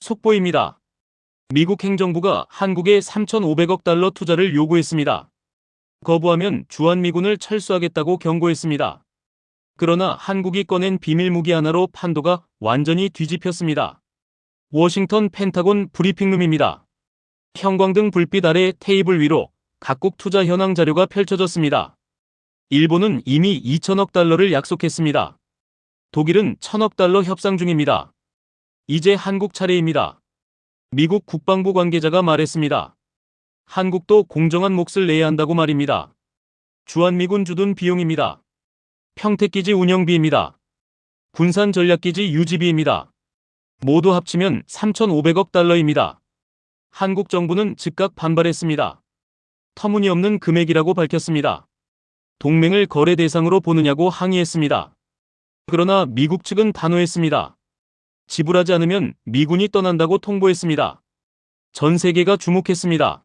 속보입니다. 미국 행정부가 한국에 3,500억 달러 투자를 요구했습니다. 거부하면 주한미군을 철수하겠다고 경고했습니다. 그러나 한국이 꺼낸 비밀무기 하나로 판도가 완전히 뒤집혔습니다. 워싱턴 펜타곤 브리핑룸입니다. 형광등 불빛 아래 테이블 위로 각국 투자 현황 자료가 펼쳐졌습니다. 일본은 이미 2천억 달러를 약속했습니다. 독일은 1,000억 달러 협상 중입니다. 이제 한국 차례입니다. 미국 국방부 관계자가 말했습니다. 한국도 공정한 몫을 내야 한다고 말입니다. 주한미군 주둔 비용입니다. 평택기지 운영비입니다. 군산 전략기지 유지비입니다. 모두 합치면 3,500억 달러입니다. 한국 정부는 즉각 반발했습니다. 터무니없는 금액이라고 밝혔습니다. 동맹을 거래 대상으로 보느냐고 항의했습니다. 그러나 미국 측은 단호했습니다. 지불하지 않으면 미군이 떠난다고 통보했습니다. 전 세계가 주목했습니다.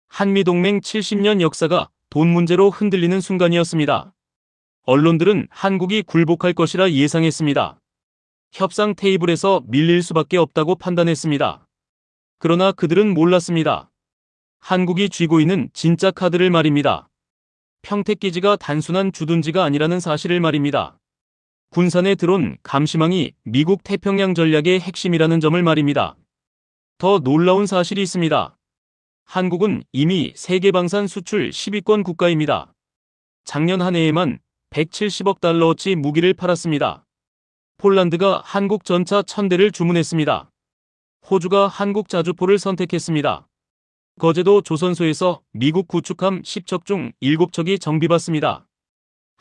한미동맹 70년 역사가 돈 문제로 흔들리는 순간이었습니다. 언론들은 한국이 굴복할 것이라 예상했습니다. 협상 테이블에서 밀릴 수밖에 없다고 판단했습니다. 그러나 그들은 몰랐습니다. 한국이 쥐고 있는 진짜 카드를 말입니다. 평택기지가 단순한 주둔지가 아니라는 사실을 말입니다. 군산에 들어온 감시망이 미국 태평양 전략의 핵심이라는 점을 말입니다. 더 놀라운 사실이 있습니다. 한국은 이미 세계방산 수출 10위권 국가입니다. 작년 한 해에만 170억 달러어치 무기를 팔았습니다. 폴란드가 한국 전차 1,000대를 주문했습니다. 호주가 한국 자주포를 선택했습니다. 거제도 조선소에서 미국 구축함 10척 중 7척이 정비받습니다.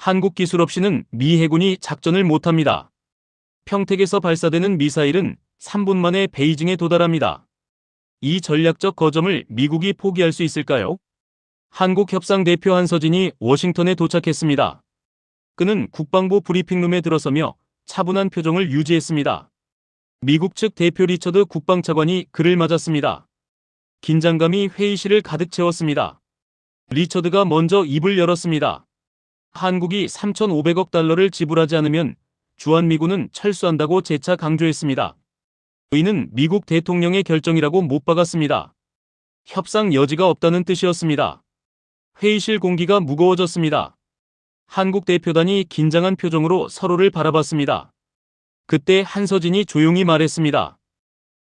한국 기술 없이는 미 해군이 작전을 못합니다. 평택에서 발사되는 미사일은 3분 만에 베이징에 도달합니다. 이 전략적 거점을 미국이 포기할 수 있을까요? 한국 협상 대표 한서진이 워싱턴에 도착했습니다. 그는 국방부 브리핑룸에 들어서며 차분한 표정을 유지했습니다. 미국 측 대표 리처드 국방차관이 그를 맞았습니다. 긴장감이 회의실을 가득 채웠습니다. 리처드가 먼저 입을 열었습니다. 한국이 3,500억 달러를 지불하지 않으면 주한미군은 철수한다고 재차 강조했습니다. 이는 미국 대통령의 결정이라고 못 박았습니다. 협상 여지가 없다는 뜻이었습니다. 회의실 공기가 무거워졌습니다. 한국 대표단이 긴장한 표정으로 서로를 바라봤습니다. 그때 한서진이 조용히 말했습니다.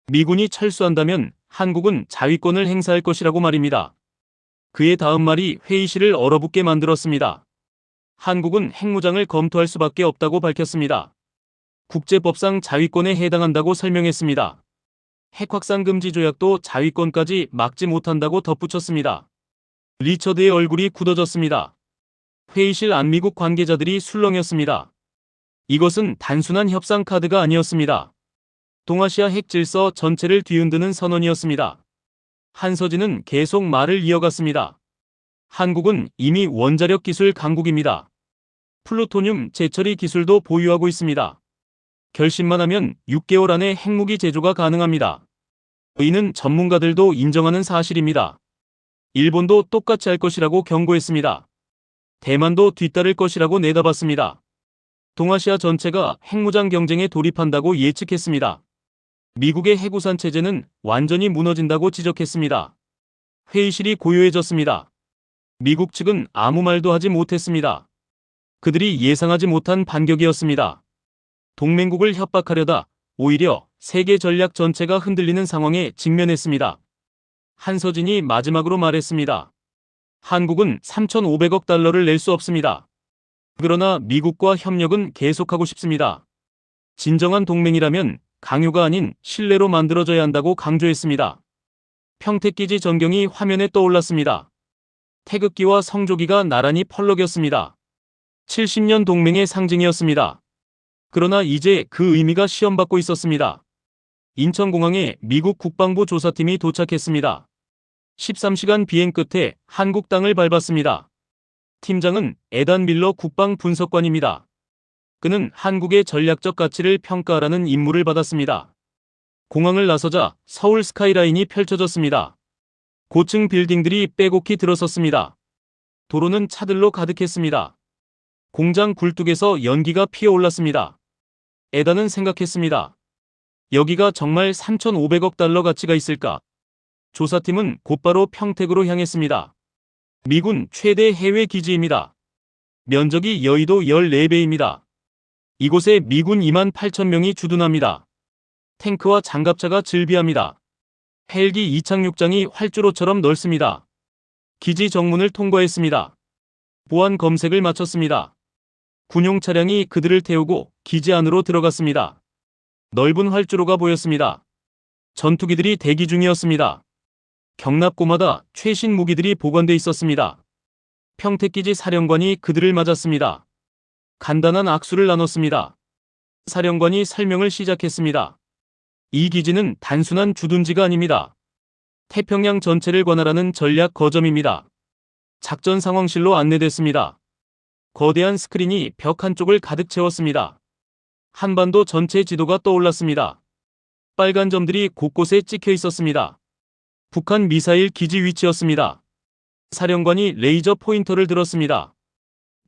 미군이 철수한다면 한국은 자위권을 행사할 것이라고 말입니다. 그의 다음 말이 회의실을 얼어붙게 만들었습니다. 한국은 핵무장을 검토할 수밖에 없다고 밝혔습니다. 국제법상 자위권에 해당한다고 설명했습니다. 핵확산 금지 조약도 자위권까지 막지 못한다고 덧붙였습니다. 리처드의 얼굴이 굳어졌습니다. 회의실 안 미국 관계자들이 술렁였습니다. 이것은 단순한 협상 카드가 아니었습니다. 동아시아 핵 질서 전체를 뒤흔드는 선언이었습니다. 한서진은 계속 말을 이어갔습니다. 한국은 이미 원자력 기술 강국입니다. 플루토늄 재처리 기술도 보유하고 있습니다. 결심만 하면 6개월 안에 핵무기 제조가 가능합니다. 이는 전문가들도 인정하는 사실입니다. 일본도 똑같이 할 것이라고 경고했습니다. 대만도 뒤따를 것이라고 내다봤습니다. 동아시아 전체가 핵무장 경쟁에 돌입한다고 예측했습니다. 미국의 핵우산 체제는 완전히 무너진다고 지적했습니다. 회의실이 고요해졌습니다. 미국 측은 아무 말도 하지 못했습니다. 그들이 예상하지 못한 반격이었습니다. 동맹국을 협박하려다 오히려 세계 전략 전체가 흔들리는 상황에 직면했습니다. 한서진이 마지막으로 말했습니다. 한국은 3,500억 달러를 낼 수 없습니다. 그러나 미국과 협력은 계속하고 싶습니다. 진정한 동맹이라면 강요가 아닌 신뢰로 만들어져야 한다고 강조했습니다. 평택기지 전경이 화면에 떠올랐습니다. 태극기와 성조기가 나란히 펄럭였습니다. 70년 동맹의 상징이었습니다. 그러나 이제 그 의미가 시험받고 있었습니다. 인천공항에 미국 국방부 조사팀이 도착했습니다. 13시간 비행 끝에 한국 땅을 밟았습니다. 팀장은 에단 밀러 국방분석관입니다. 그는 한국의 전략적 가치를 평가하라는 임무를 받았습니다. 공항을 나서자 서울 스카이라인이 펼쳐졌습니다. 고층 빌딩들이 빼곡히 들어섰습니다. 도로는 차들로 가득했습니다. 공장 굴뚝에서 연기가 피어올랐습니다. 에단은 생각했습니다. 여기가 정말 3,500억 달러 가치가 있을까? 조사팀은 곧바로 평택으로 향했습니다. 미군 최대 해외 기지입니다. 면적이 여의도 14배입니다. 이곳에 미군 2만 8천 명이 주둔합니다. 탱크와 장갑차가 즐비합니다. 헬기 이착륙장이 활주로처럼 넓습니다. 기지 정문을 통과했습니다. 보안 검색을 마쳤습니다. 군용 차량이 그들을 태우고 기지 안으로 들어갔습니다. 넓은 활주로가 보였습니다. 전투기들이 대기 중이었습니다. 경납고마다 최신 무기들이 보관돼 있었습니다. 평택기지 사령관이 그들을 맞았습니다. 간단한 악수를 나눴습니다. 사령관이 설명을 시작했습니다. 이 기지는 단순한 주둔지가 아닙니다. 태평양 전체를 관할하는 전략 거점입니다. 작전 상황실로 안내됐습니다. 거대한 스크린이 벽 한쪽을 가득 채웠습니다. 한반도 전체 지도가 떠올랐습니다. 빨간 점들이 곳곳에 찍혀 있었습니다. 북한 미사일 기지 위치였습니다. 사령관이 레이저 포인터를 들었습니다.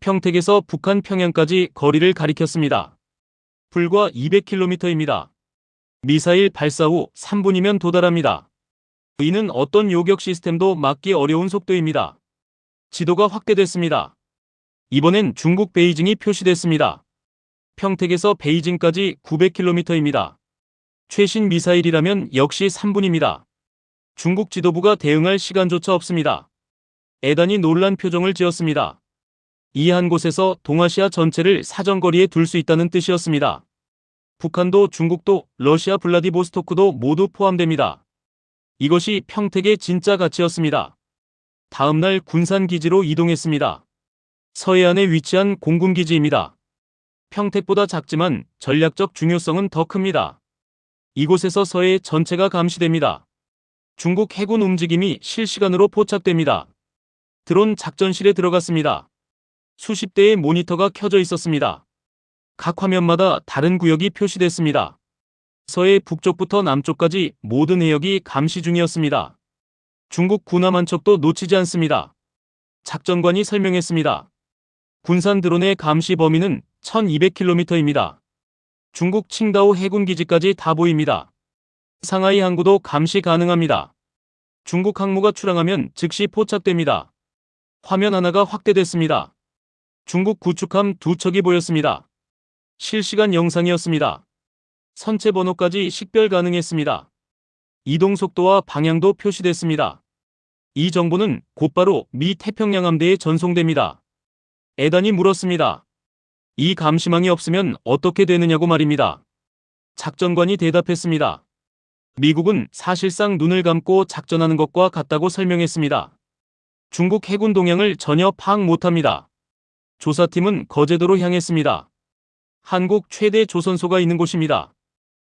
평택에서 북한 평양까지 거리를 가리켰습니다. 불과 200km입니다. 미사일 발사 후 3분이면 도달합니다. 이는 어떤 요격 시스템도 막기 어려운 속도입니다. 지도가 확대됐습니다. 이번엔 중국 베이징이 표시됐습니다. 평택에서 베이징까지 900km입니다. 최신 미사일이라면 역시 3분입니다. 중국 지도부가 대응할 시간조차 없습니다. 애단이 놀란 표정을 지었습니다. 이 한 곳에서 동아시아 전체를 사정거리에 둘 수 있다는 뜻이었습니다. 북한도 중국도 러시아 블라디보스토크도 모두 포함됩니다. 이것이 평택의 진짜 가치였습니다. 다음날 군산기지로 이동했습니다. 서해안에 위치한 공군기지입니다. 평택보다 작지만 전략적 중요성은 더 큽니다. 이곳에서 서해 전체가 감시됩니다. 중국 해군 움직임이 실시간으로 포착됩니다. 드론 작전실에 들어갔습니다. 수십 대의 모니터가 켜져 있었습니다. 각 화면마다 다른 구역이 표시됐습니다. 서해 북쪽부터 남쪽까지 모든 해역이 감시 중이었습니다. 중국 군함 한 척도 놓치지 않습니다. 작전관이 설명했습니다. 군산 드론의 감시 범위는 1200km입니다. 중국 칭다오 해군기지까지 다 보입니다. 상하이 항구도 감시 가능합니다. 중국 항모가 출항하면 즉시 포착됩니다. 화면 하나가 확대됐습니다. 중국 구축함 2척이 보였습니다. 실시간 영상이었습니다. 선체 번호까지 식별 가능했습니다. 이동 속도와 방향도 표시됐습니다. 이 정보는 곧바로 미 태평양 함대에 전송됩니다. 애단이 물었습니다. 이 감시망이 없으면 어떻게 되느냐고 말입니다. 작전관이 대답했습니다. 미국은 사실상 눈을 감고 작전하는 것과 같다고 설명했습니다. 중국 해군 동향을 전혀 파악 못합니다. 조사팀은 거제도로 향했습니다. 한국 최대 조선소가 있는 곳입니다.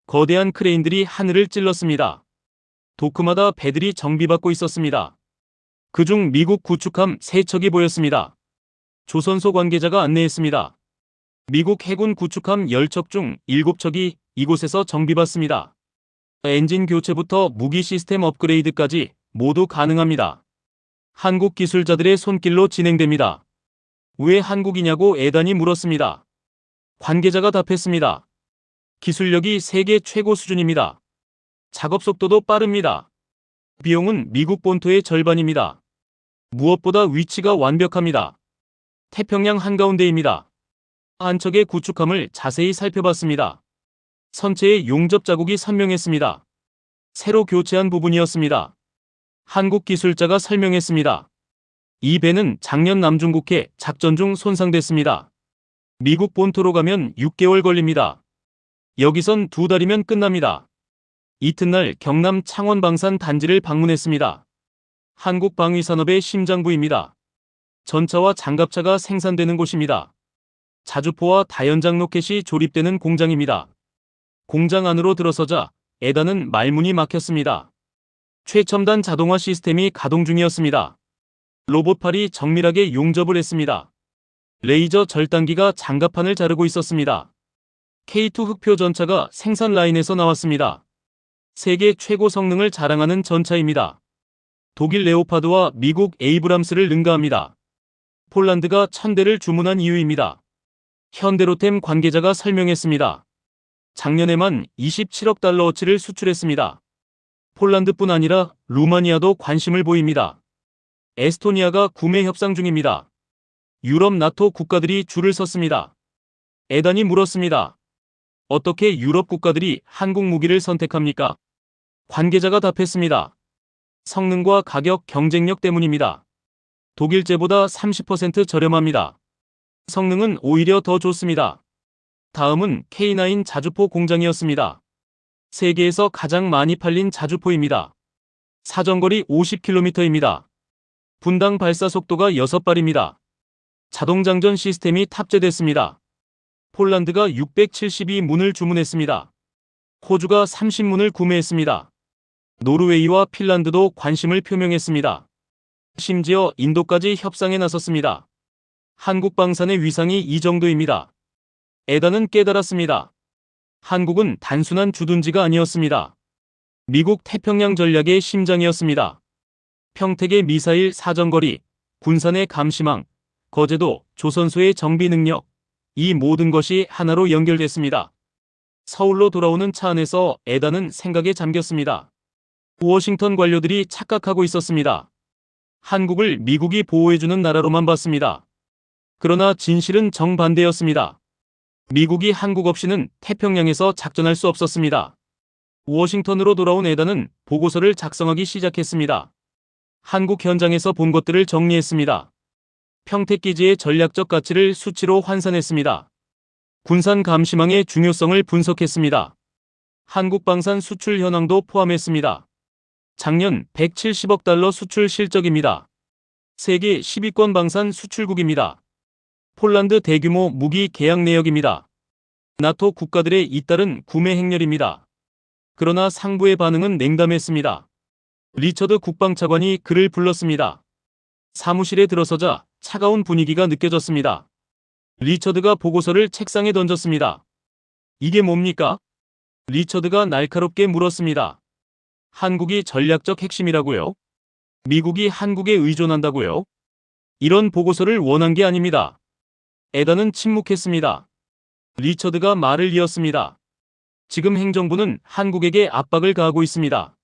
거대한 크레인들이 하늘을 찔렀습니다. 도크마다 배들이 정비받고 있었습니다. 그중 미국 구축함 3척이 보였습니다. 조선소 관계자가 안내했습니다. 미국 해군 구축함 10척 중 7척이 이곳에서 정비받습니다. 엔진 교체부터 무기 시스템 업그레이드까지 모두 가능합니다. 한국 기술자들의 손길로 진행됩니다. 왜 한국이냐고 애단이 물었습니다. 관계자가 답했습니다. 기술력이 세계 최고 수준입니다. 작업 속도도 빠릅니다. 비용은 미국 본토의 절반입니다. 무엇보다 위치가 완벽합니다. 태평양 한가운데입니다. 한 척의 구축함을 자세히 살펴봤습니다. 선체의 용접 자국이 선명했습니다. 새로 교체한 부분이었습니다. 한국 기술자가 설명했습니다. 이 배는 작년 남중국해 작전 중 손상됐습니다. 미국 본토로 가면 6개월 걸립니다. 여기선 2달이면 끝납니다. 이튿날 경남 창원 방산 단지를 방문했습니다. 한국 방위산업의 심장부입니다. 전차와 장갑차가 생산되는 곳입니다. 자주포와 다연장 로켓이 조립되는 공장입니다. 공장 안으로 들어서자 애단은 말문이 막혔습니다. 최첨단 자동화 시스템이 가동 중이었습니다. 로봇팔이 정밀하게 용접을 했습니다. 레이저 절단기가 장갑판을 자르고 있었습니다. K2 흑표 전차가 생산 라인에서 나왔습니다. 세계 최고 성능을 자랑하는 전차입니다. 독일 레오파드와 미국 에이브람스를 능가합니다. 폴란드가 1000대를 주문한 이유입니다. 현대로템 관계자가 설명했습니다. 작년에만 27억 달러어치를 수출했습니다. 폴란드뿐 아니라 루마니아도 관심을 보입니다. 에스토니아가 구매 협상 중입니다. 유럽 나토 국가들이 줄을 섰습니다. 에단이 물었습니다. 어떻게 유럽 국가들이 한국 무기를 선택합니까? 관계자가 답했습니다. 성능과 가격 경쟁력 때문입니다. 독일제보다 30% 저렴합니다. 성능은 오히려 더 좋습니다. 다음은 K9 자주포 공장이었습니다. 세계에서 가장 많이 팔린 자주포입니다. 사정거리 50km입니다. 분당 발사 속도가 6발입니다. 자동장전 시스템이 탑재됐습니다. 폴란드가 672문을 주문했습니다. 호주가 30문을 구매했습니다. 노르웨이와 핀란드도 관심을 표명했습니다. 심지어 인도까지 협상에 나섰습니다. 한국 방산의 위상이 이 정도입니다. 에단은 깨달았습니다. 한국은 단순한 주둔지가 아니었습니다. 미국 태평양 전략의 심장이었습니다. 평택의 미사일 사정거리, 군산의 감시망, 거제도, 조선소의 정비 능력, 이 모든 것이 하나로 연결됐습니다. 서울로 돌아오는 차 안에서 에단은 생각에 잠겼습니다. 워싱턴 관료들이 착각하고 있었습니다. 한국을 미국이 보호해주는 나라로만 봤습니다. 그러나 진실은 정반대였습니다. 미국이 한국 없이는 태평양에서 작전할 수 없었습니다. 워싱턴으로 돌아온 에단은 보고서를 작성하기 시작했습니다. 한국 현장에서 본 것들을 정리했습니다. 평택기지의 전략적 가치를 수치로 환산했습니다. 군산 감시망의 중요성을 분석했습니다. 한국 방산 수출 현황도 포함했습니다. 작년 170억 달러 수출 실적입니다. 세계 10위권 방산 수출국입니다. 폴란드 대규모 무기 계약 내역입니다. 나토 국가들의 잇따른 구매 행렬입니다. 그러나 상부의 반응은 냉담했습니다. 리처드 국방차관이 그를 불렀습니다. 사무실에 들어서자 차가운 분위기가 느껴졌습니다. 리처드가 보고서를 책상에 던졌습니다. 이게 뭡니까? 리처드가 날카롭게 물었습니다. 한국이 전략적 핵심이라고요? 미국이 한국에 의존한다고요? 이런 보고서를 원한 게 아닙니다. 에단은 침묵했습니다. 리처드가 말을 이었습니다. 지금 행정부는 한국에게 압박을 가하고 있습니다.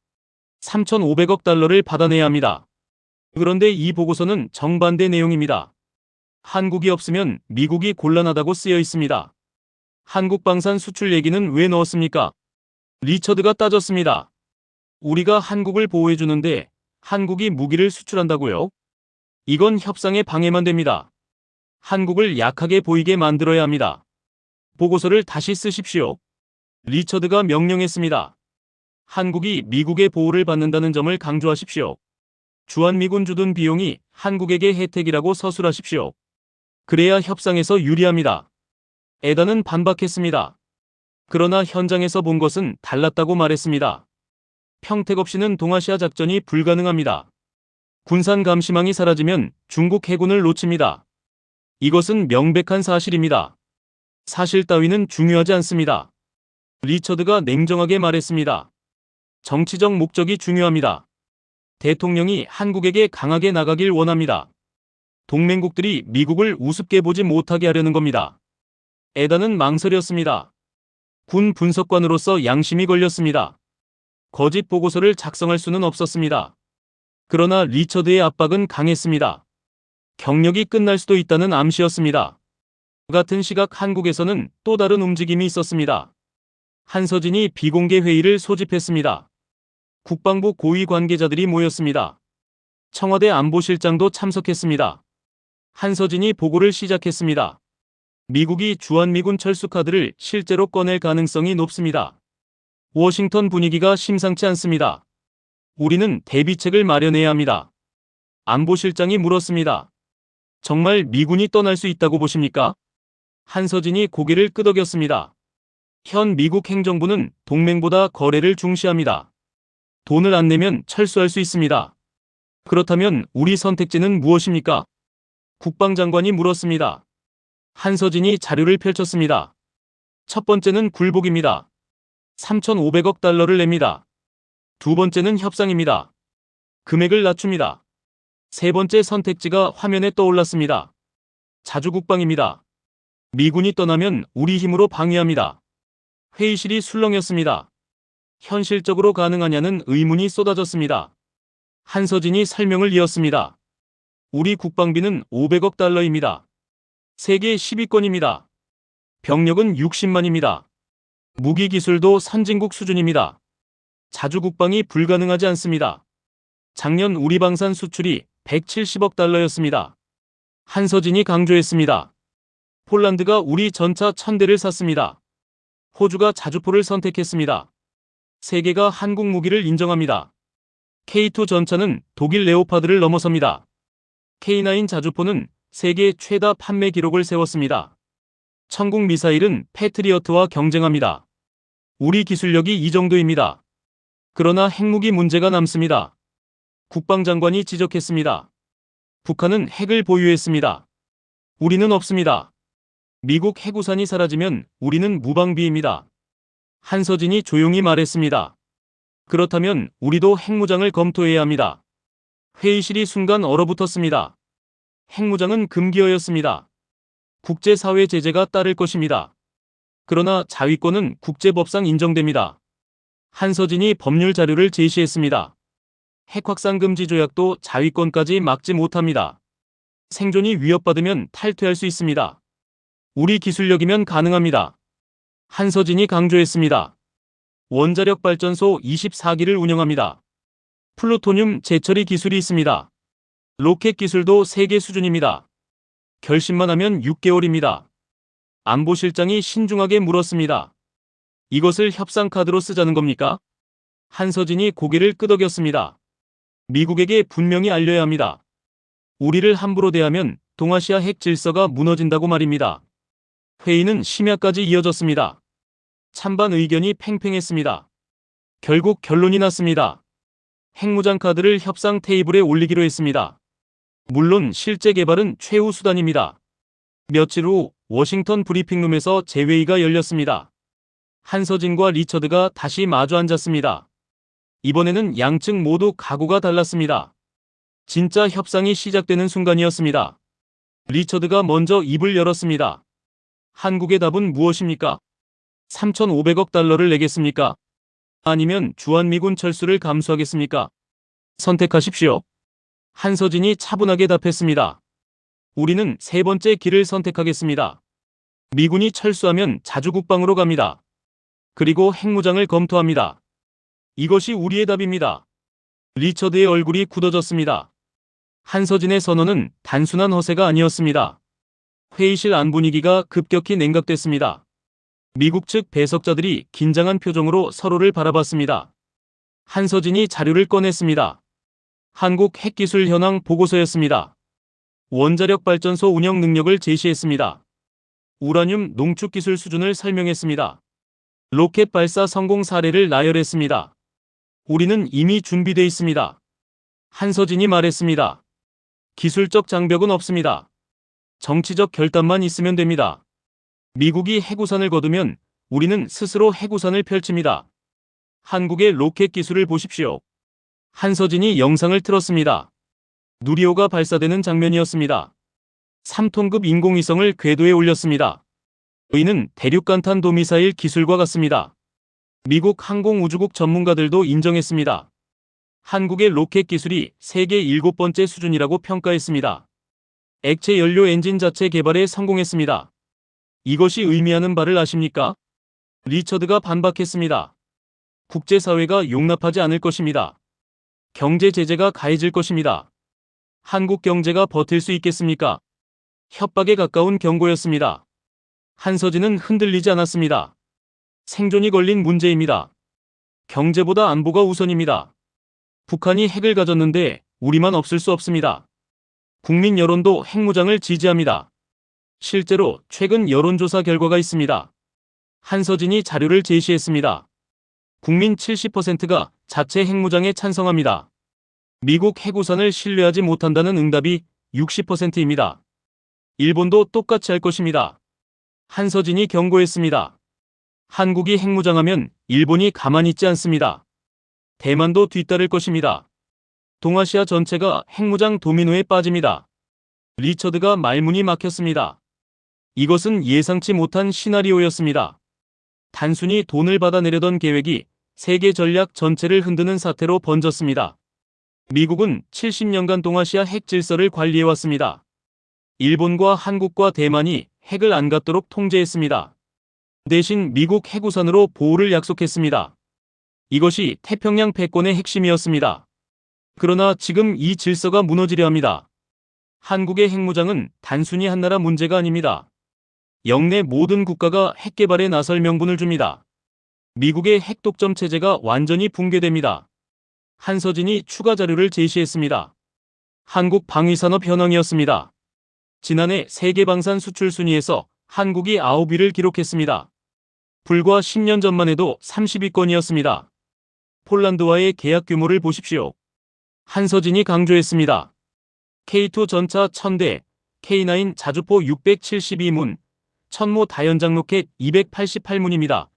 3,500억 달러를 받아내야 합니다. 그런데 이 보고서는 정반대 내용입니다. 한국이 없으면 미국이 곤란하다고 쓰여 있습니다. 한국 방산 수출 얘기는 왜 넣었습니까? 리처드가 따졌습니다. 우리가 한국을 보호해주는데 한국이 무기를 수출한다고요? 이건 협상에 방해만 됩니다. 한국을 약하게 보이게 만들어야 합니다. 보고서를 다시 쓰십시오. 리처드가 명령했습니다. 한국이 미국의 보호를 받는다는 점을 강조하십시오. 주한미군 주둔 비용이 한국에게 혜택이라고 서술하십시오. 그래야 협상에서 유리합니다. 에단은 반박했습니다. 그러나 현장에서 본 것은 달랐다고 말했습니다. 평택 없이는 동아시아 작전이 불가능합니다. 군산 감시망이 사라지면 중국 해군을 놓칩니다. 이것은 명백한 사실입니다. 사실 따위는 중요하지 않습니다. 리처드가 냉정하게 말했습니다. 정치적 목적이 중요합니다. 대통령이 한국에게 강하게 나가길 원합니다. 동맹국들이 미국을 우습게 보지 못하게 하려는 겁니다. 에단은 망설였습니다. 군 분석관으로서 양심이 걸렸습니다. 거짓 보고서를 작성할 수는 없었습니다. 그러나 리처드의 압박은 강했습니다. 경력이 끝날 수도 있다는 암시였습니다. 같은 시각 한국에서는 또 다른 움직임이 있었습니다. 한서진이 비공개 회의를 소집했습니다. 국방부 고위 관계자들이 모였습니다. 청와대 안보실장도 참석했습니다. 한서진이 보고를 시작했습니다. 미국이 주한미군 철수카드를 실제로 꺼낼 가능성이 높습니다. 워싱턴 분위기가 심상치 않습니다. 우리는 대비책을 마련해야 합니다. 안보실장이 물었습니다. 정말 미군이 떠날 수 있다고 보십니까? 한서진이 고개를 끄덕였습니다. 현 미국 행정부는 동맹보다 거래를 중시합니다. 돈을 안 내면 철수할 수 있습니다. 그렇다면 우리 선택지는 무엇입니까? 국방장관이 물었습니다. 한서진이 자료를 펼쳤습니다. 첫 번째는 굴복입니다. 3,500억 달러를 냅니다. 두 번째는 협상입니다. 금액을 낮춥니다. 세 번째 선택지가 화면에 떠올랐습니다. 자주국방입니다. 미군이 떠나면 우리 힘으로 방위합니다. 회의실이 술렁였습니다. 현실적으로 가능하냐는 의문이 쏟아졌습니다. 한서진이 설명을 이었습니다. 우리 국방비는 500억 달러입니다. 세계 10위권입니다. 병력은 60만입니다. 무기 기술도 선진국 수준입니다. 자주 국방이 불가능하지 않습니다. 작년 우리 방산 수출이 170억 달러였습니다. 한서진이 강조했습니다. 폴란드가 우리 전차 1000대를 샀습니다. 호주가 자주포를 선택했습니다. 세계가 한국 무기를 인정합니다. K2 전차는 독일 레오파드를 넘어섭니다. K9 자주포는 세계 최다 판매 기록을 세웠습니다. 천국 미사일은 패트리어트와 경쟁합니다. 우리 기술력이 이 정도입니다. 그러나 핵무기 문제가 남습니다. 국방장관이 지적했습니다. 북한은 핵을 보유했습니다. 우리는 없습니다. 미국 해구산이 사라지면 우리는 무방비입니다. 한서진이 조용히 말했습니다. 그렇다면 우리도 핵무장을 검토해야 합니다. 회의실이 순간 얼어붙었습니다. 핵무장은 금기어였습니다. 국제사회 제재가 따를 것입니다. 그러나 자위권은 국제법상 인정됩니다. 한서진이 법률 자료를 제시했습니다. 핵 확산 금지 조약도 자위권까지 막지 못합니다. 생존이 위협받으면 탈퇴할 수 있습니다. 우리 기술력이면 가능합니다. 한서진이 강조했습니다. 원자력 발전소 24기를 운영합니다. 플루토늄 재처리 기술이 있습니다. 로켓 기술도 세계 수준입니다. 결심만 하면 6개월입니다. 안보실장이 신중하게 물었습니다. 이것을 협상 카드로 쓰자는 겁니까? 한서진이 고개를 끄덕였습니다. 미국에게 분명히 알려야 합니다. 우리를 함부로 대하면 동아시아 핵 질서가 무너진다고 말입니다. 회의는 심야까지 이어졌습니다. 찬반 의견이 팽팽했습니다. 결국 결론이 났습니다. 핵무장 카드를 협상 테이블에 올리기로 했습니다. 물론 실제 개발은 최후 수단입니다. 며칠 후 워싱턴 브리핑룸에서 재회의가 열렸습니다. 한서진과 리처드가 다시 마주 앉았습니다. 이번에는 양측 모두 각오가 달랐습니다. 진짜 협상이 시작되는 순간이었습니다. 리처드가 먼저 입을 열었습니다. 한국의 답은 무엇입니까? 3,500억 달러를 내겠습니까? 아니면 주한미군 철수를 감수하겠습니까? 선택하십시오. 한서진이 차분하게 답했습니다. 우리는 세 번째 길을 선택하겠습니다. 미군이 철수하면 자주국방으로 갑니다. 그리고 핵무장을 검토합니다. 이것이 우리의 답입니다. 리처드의 얼굴이 굳어졌습니다. 한서진의 선언은 단순한 허세가 아니었습니다. 회의실 안 분위기가 급격히 냉각됐습니다. 미국 측 배석자들이 긴장한 표정으로 서로를 바라봤습니다. 한서진이 자료를 꺼냈습니다. 한국 핵기술 현황 보고서였습니다. 원자력 발전소 운영 능력을 제시했습니다. 우라늄 농축 기술 수준을 설명했습니다. 로켓 발사 성공 사례를 나열했습니다. 우리는 이미 준비되어 있습니다. 한서진이 말했습니다. 기술적 장벽은 없습니다. 정치적 결단만 있으면 됩니다. 미국이 핵우산을 거두면 우리는 스스로 핵우산을 펼칩니다. 한국의 로켓 기술을 보십시오. 한서진이 영상을 틀었습니다. 누리호가 발사되는 장면이었습니다. 3톤급 인공위성을 궤도에 올렸습니다. 이는 대륙간탄 도미사일 기술과 같습니다. 미국 항공우주국 전문가들도 인정했습니다. 한국의 로켓 기술이 세계 7번째 수준이라고 평가했습니다. 액체 연료 엔진 자체 개발에 성공했습니다. 이것이 의미하는 바를 아십니까? 리처드가 반박했습니다. 국제사회가 용납하지 않을 것입니다. 경제 제재가 가해질 것입니다. 한국 경제가 버틸 수 있겠습니까? 협박에 가까운 경고였습니다. 한서진은 흔들리지 않았습니다. 생존이 걸린 문제입니다. 경제보다 안보가 우선입니다. 북한이 핵을 가졌는데 우리만 없을 수 없습니다. 국민 여론도 핵무장을 지지합니다. 실제로 최근 여론조사 결과가 있습니다. 한서진이 자료를 제시했습니다. 국민 70%가 자체 핵무장에 찬성합니다. 미국 핵우산을 신뢰하지 못한다는 응답이 60%입니다. 일본도 똑같이 할 것입니다. 한서진이 경고했습니다. 한국이 핵무장하면 일본이 가만히 있지 않습니다. 대만도 뒤따를 것입니다. 동아시아 전체가 핵무장 도미노에 빠집니다. 리처드가 말문이 막혔습니다. 이것은 예상치 못한 시나리오였습니다. 단순히 돈을 받아내려던 계획이 세계 전략 전체를 흔드는 사태로 번졌습니다. 미국은 70년간 동아시아 핵 질서를 관리해왔습니다. 일본과 한국과 대만이 핵을 안 갖도록 통제했습니다. 대신 미국 해구산으로 보호를 약속했습니다. 이것이 태평양 패권의 핵심이었습니다. 그러나 지금 이 질서가 무너지려 합니다. 한국의 핵무장은 단순히 한 나라 문제가 아닙니다. 영내 모든 국가가 핵 개발에 나설 명분을 줍니다. 미국의 핵 독점 체제가 완전히 붕괴됩니다. 한서진이 추가 자료를 제시했습니다. 한국 방위산업 현황이었습니다. 지난해 세계 방산 수출 순위에서 한국이 9위를 기록했습니다. 불과 10년 전만 해도 30위권이었습니다. 폴란드와의 계약 규모를 보십시오. 한서진이 강조했습니다. K2 전차 1000대, K9 자주포 672문, 천모 다연장 로켓 288문입니다.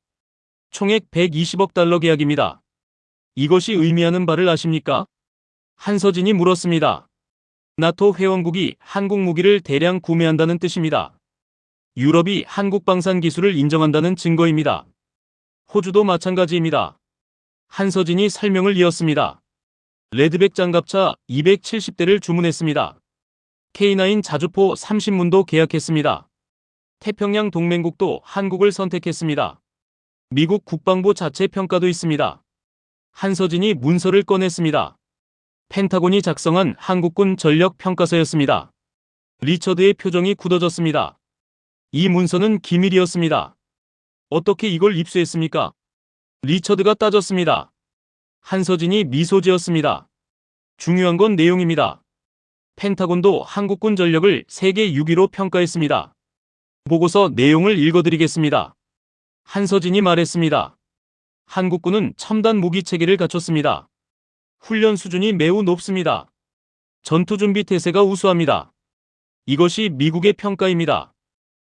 총액 120억 달러 계약입니다. 이것이 의미하는 바를 아십니까? 한서진이 물었습니다. 나토 회원국이 한국 무기를 대량 구매한다는 뜻입니다. 유럽이 한국 방산 기술을 인정한다는 증거입니다. 호주도 마찬가지입니다. 한서진이 설명을 이었습니다. 레드백 장갑차 270대를 주문했습니다. K9 자주포 30문도 계약했습니다. 태평양 동맹국도 한국을 선택했습니다. 미국 국방부 자체 평가도 있습니다. 한서진이 문서를 꺼냈습니다. 펜타곤이 작성한 한국군 전력 평가서였습니다. 리처드의 표정이 굳어졌습니다. 이 문서는 기밀이었습니다. 어떻게 이걸 입수했습니까? 리처드가 따졌습니다. 한서진이 미소 지었습니다. 중요한 건 내용입니다. 펜타곤도 한국군 전력을 세계 6위로 평가했습니다. 보고서 내용을 읽어드리겠습니다. 한서진이 말했습니다. 한국군은 첨단 무기 체계를 갖췄습니다. 훈련 수준이 매우 높습니다. 전투준비 태세가 우수합니다. 이것이 미국의 평가입니다.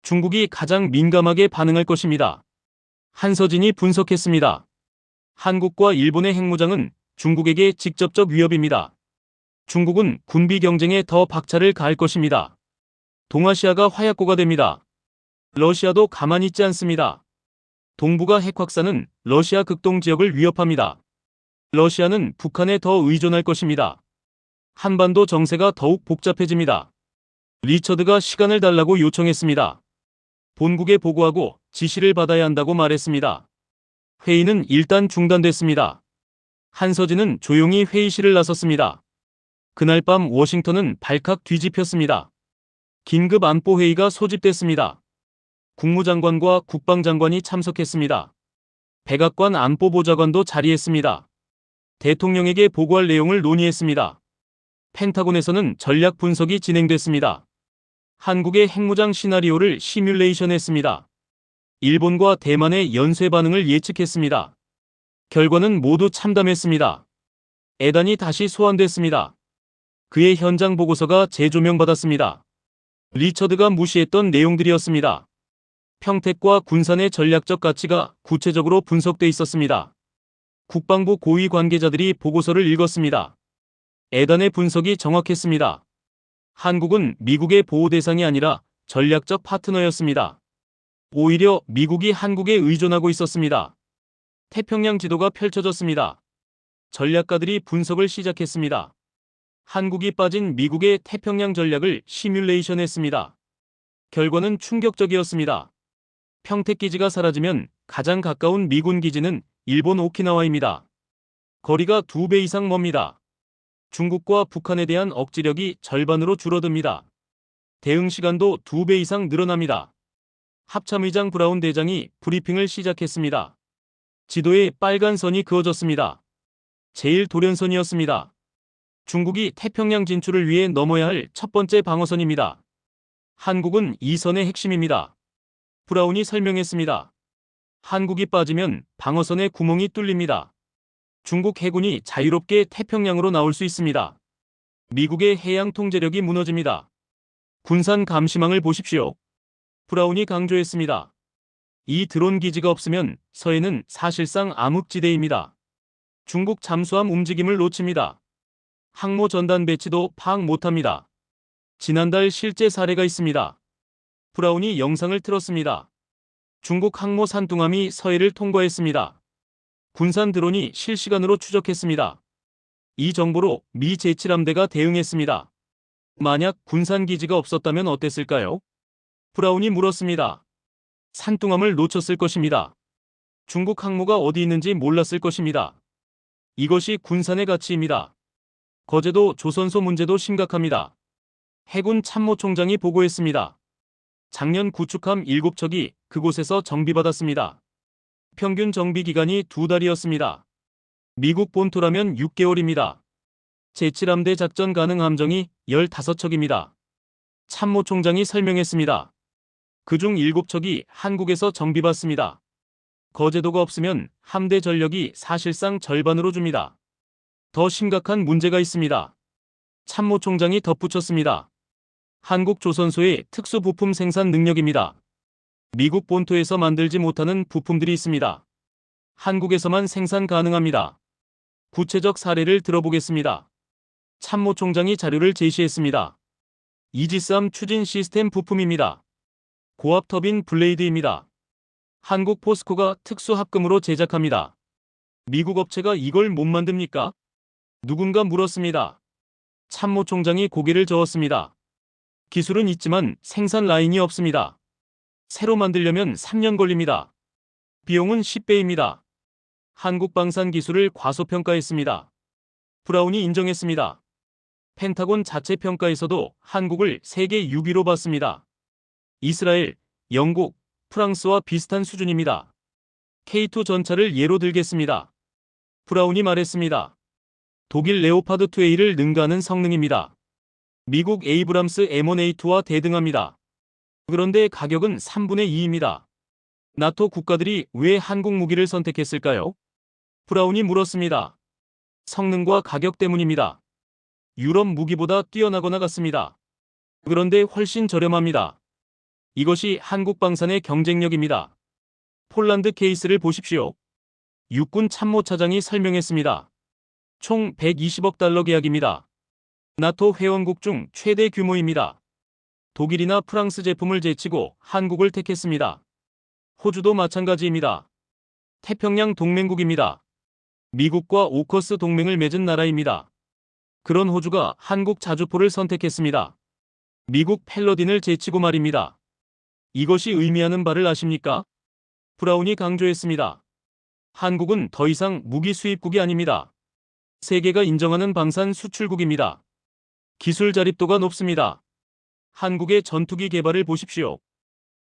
중국이 가장 민감하게 반응할 것입니다. 한서진이 분석했습니다. 한국과 일본의 핵무장은 중국에게 직접적 위협입니다. 중국은 군비 경쟁에 더 박차를 가할 것입니다. 동아시아가 화약고가 됩니다. 러시아도 가만히 있지 않습니다. 동북아 핵 확산은 러시아 극동 지역을 위협합니다. 러시아는 북한에 더 의존할 것입니다. 한반도 정세가 더욱 복잡해집니다. 리처드가 시간을 달라고 요청했습니다. 본국에 보고하고 지시를 받아야 한다고 말했습니다. 회의는 일단 중단됐습니다. 한서진은 조용히 회의실을 나섰습니다. 그날 밤 워싱턴은 발칵 뒤집혔습니다. 긴급 안보회의가 소집됐습니다. 국무장관과 국방장관이 참석했습니다. 백악관 안보보좌관도 자리했습니다. 대통령에게 보고할 내용을 논의했습니다. 펜타곤에서는 전략 분석이 진행됐습니다. 한국의 핵무장 시나리오를 시뮬레이션했습니다. 일본과 대만의 연쇄 반응을 예측했습니다. 결과는 모두 참담했습니다. 에단이 다시 소환됐습니다. 그의 현장 보고서가 재조명받았습니다. 리처드가 무시했던 내용들이었습니다. 평택과 군산의 전략적 가치가 구체적으로 분석돼 있었습니다. 국방부 고위 관계자들이 보고서를 읽었습니다. 에단의 분석이 정확했습니다. 한국은 미국의 보호 대상이 아니라 전략적 파트너였습니다. 오히려 미국이 한국에 의존하고 있었습니다. 태평양 지도가 펼쳐졌습니다. 전략가들이 분석을 시작했습니다. 한국이 빠진 미국의 태평양 전략을 시뮬레이션했습니다. 결과는 충격적이었습니다. 평택 기지가 사라지면 가장 가까운 미군 기지는 일본 오키나와입니다. 거리가 2배 이상 멉니다. 중국과 북한에 대한 억지력이 절반으로 줄어듭니다. 대응 시간도 2배 이상 늘어납니다. 합참의장 브라운 대장이 브리핑을 시작했습니다. 지도에 빨간 선이 그어졌습니다. 제일 돌연선이었습니다. 중국이 태평양 진출을 위해 넘어야 할 첫 번째 방어선입니다. 한국은 이 선의 핵심입니다. 브라운이 설명했습니다. 한국이 빠지면 방어선의 구멍이 뚫립니다. 중국 해군이 자유롭게 태평양으로 나올 수 있습니다. 미국의 해양 통제력이 무너집니다. 군산 감시망을 보십시오. 브라운이 강조했습니다. 이 드론 기지가 없으면 서해는 사실상 암흑지대입니다. 중국 잠수함 움직임을 놓칩니다. 항모 전단 배치도 파악 못합니다. 지난달 실제 사례가 있습니다. 브라운이 영상을 틀었습니다. 중국 항모 산둥함이 서해를 통과했습니다. 군산 드론이 실시간으로 추적했습니다. 이 정보로 미 제7함대가 대응했습니다. 만약 군산 기지가 없었다면 어땠을까요? 브라운이 물었습니다. 산둥함을 놓쳤을 것입니다. 중국 항모가 어디 있는지 몰랐을 것입니다. 이것이 군산의 가치입니다. 거제도 조선소 문제도 심각합니다. 해군 참모총장이 보고했습니다. 작년 구축함 7척이 그곳에서 정비받았습니다. 평균 정비 기간이 2달이었습니다. 미국 본토라면 6개월입니다. 제7함대 작전 가능 함정이 15척입니다. 참모총장이 설명했습니다. 그중 7척이 한국에서 정비받습니다. 거제도가 없으면 함대 전력이 사실상 절반으로 줍니다. 더 심각한 문제가 있습니다. 참모총장이 덧붙였습니다. 한국 조선소의 특수 부품 생산 능력입니다. 미국 본토에서 만들지 못하는 부품들이 있습니다. 한국에서만 생산 가능합니다. 구체적 사례를 들어보겠습니다. 참모총장이 자료를 제시했습니다. 이지스함 추진 시스템 부품입니다. 고압 터빈 블레이드입니다. 한국 포스코가 특수 합금으로 제작합니다. 미국 업체가 이걸 못 만듭니까? 누군가 물었습니다. 참모총장이 고개를 저었습니다. 기술은 있지만 생산 라인이 없습니다. 새로 만들려면 3년 걸립니다. 비용은 10배입니다. 한국 방산 기술을 과소평가했습니다. 브라운이 인정했습니다. 펜타곤 자체 평가에서도 한국을 세계 6위로 봤습니다. 이스라엘, 영국, 프랑스와 비슷한 수준입니다. K2 전차를 예로 들겠습니다. 브라운이 말했습니다. 독일 레오파드 2A를 능가하는 성능입니다. 미국 에이브람스 M1A2와 대등합니다. 그런데 가격은 3분의 2입니다. 나토 국가들이 왜 한국 무기를 선택했을까요? 브라운이 물었습니다. 성능과 가격 때문입니다. 유럽 무기보다 뛰어나거나 같습니다. 그런데 훨씬 저렴합니다. 이것이 한국 방산의 경쟁력입니다. 폴란드 케이스를 보십시오. 육군 참모차장이 설명했습니다. 총 120억 달러 계약입니다. 나토 회원국 중 최대 규모입니다. 독일이나 프랑스 제품을 제치고 한국을 택했습니다. 호주도 마찬가지입니다. 태평양 동맹국입니다. 미국과 오커스 동맹을 맺은 나라입니다. 그런 호주가 한국 자주포를 선택했습니다. 미국 팰러딘을 제치고 말입니다. 이것이 의미하는 바를 아십니까? 브라운이 강조했습니다. 한국은 더 이상 무기 수입국이 아닙니다. 세계가 인정하는 방산 수출국입니다. 기술 자립도가 높습니다. 한국의 전투기 개발을 보십시오.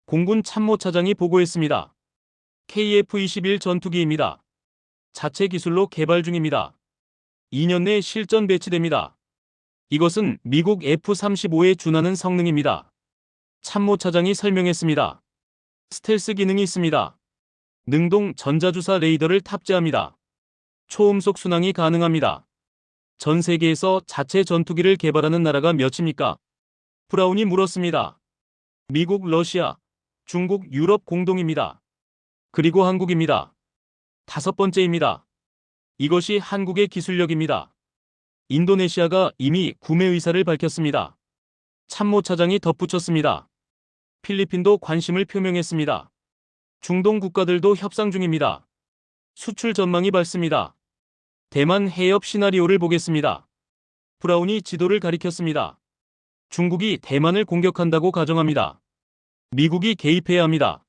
공군 참모차장이 보고했습니다. KF-21 전투기입니다. 자체 기술로 개발 중입니다. 2년 내 실전 배치됩니다. 이것은 미국 F-35에 준하는 성능입니다. 참모차장이 설명했습니다. 스텔스 기능이 있습니다. 능동 전자주사 레이더를 탑재합니다. 초음속 순항이 가능합니다. 전 세계에서 자체 전투기를 개발하는 나라가 몇입니까? 브라운이 물었습니다. 미국, 러시아, 중국, 유럽 공동입니다. 그리고 한국입니다. 5번째입니다. 이것이 한국의 기술력입니다. 인도네시아가 이미 구매 의사를 밝혔습니다. 참모차장이 덧붙였습니다. 필리핀도 관심을 표명했습니다. 중동 국가들도 협상 중입니다. 수출 전망이 밝습니다. 대만 해협 시나리오를 보겠습니다. 브라운이 지도를 가리켰습니다. 중국이 대만을 공격한다고 가정합니다. 미국이 개입해야 합니다.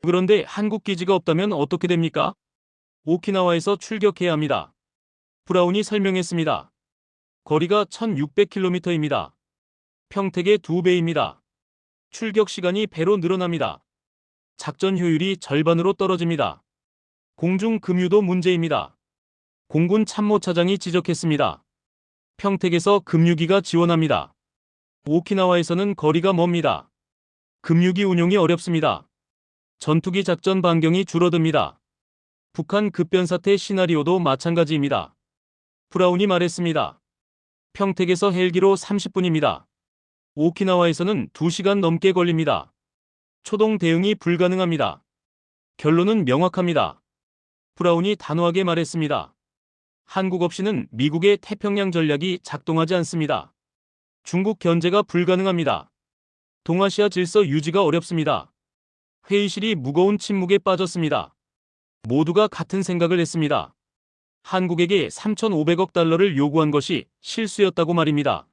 그런데 한국 기지가 없다면 어떻게 됩니까? 오키나와에서 출격해야 합니다. 브라운이 설명했습니다. 거리가 1600km입니다. 평택의 2배입니다. 출격 시간이 배로 늘어납니다. 작전 효율이 절반으로 떨어집니다. 공중 급유도 문제입니다. 공군 참모차장이 지적했습니다. 평택에서 급유기가 지원합니다. 오키나와에서는 거리가 멉니다. 급유기 운용이 어렵습니다. 전투기 작전 반경이 줄어듭니다. 북한 급변사태 시나리오도 마찬가지입니다. 브라운이 말했습니다. 평택에서 헬기로 30분입니다. 오키나와에서는 2시간 넘게 걸립니다. 초동 대응이 불가능합니다. 결론은 명확합니다. 브라운이 단호하게 말했습니다. 한국 없이는 미국의 태평양 전략이 작동하지 않습니다. 중국 견제가 불가능합니다. 동아시아 질서 유지가 어렵습니다. 회의실이 무거운 침묵에 빠졌습니다. 모두가 같은 생각을 했습니다. 한국에게 3,500억 달러를 요구한 것이 실수였다고 말입니다.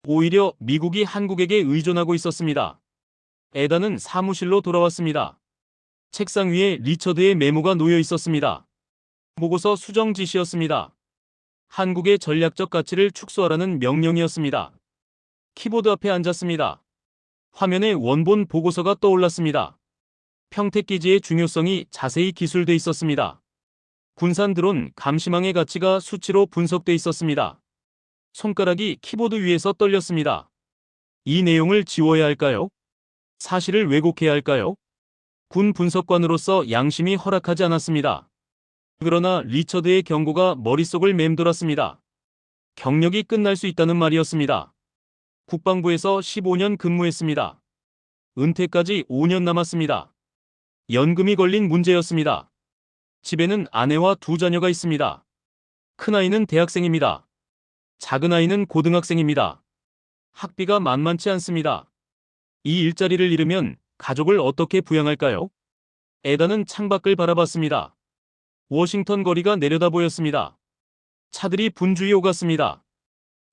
오히려 미국이 한국에게 의존하고 있었습니다. 에단은 사무실로 돌아왔습니다. 책상 위에 리처드의 메모가 놓여 있었습니다. 보고서 수정 지시였습니다. 한국의 전략적 가치를 축소하라는 명령이었습니다. 키보드 앞에 앉았습니다. 화면에 원본 보고서가 떠올랐습니다. 평택기지의 중요성이 자세히 기술돼 있었습니다. 군산 드론 감시망의 가치가 수치로 분석돼 있었습니다. 손가락이 키보드 위에서 떨렸습니다. 이 내용을 지워야 할까요? 사실을 왜곡해야 할까요? 군 분석관으로서 양심이 허락하지 않았습니다. 그러나 리처드의 경고가 머릿속을 맴돌았습니다. 경력이 끝날 수 있다는 말이었습니다. 국방부에서 15년 근무했습니다. 은퇴까지 5년 남았습니다. 연금이 걸린 문제였습니다. 집에는 아내와 2자녀가 있습니다. 큰아이는 대학생입니다. 작은아이는 고등학생입니다. 학비가 만만치 않습니다. 이 일자리를 잃으면 가족을 어떻게 부양할까요? 에단은 창밖을 바라봤습니다. 워싱턴 거리가 내려다 보였습니다. 차들이 분주히 오갔습니다.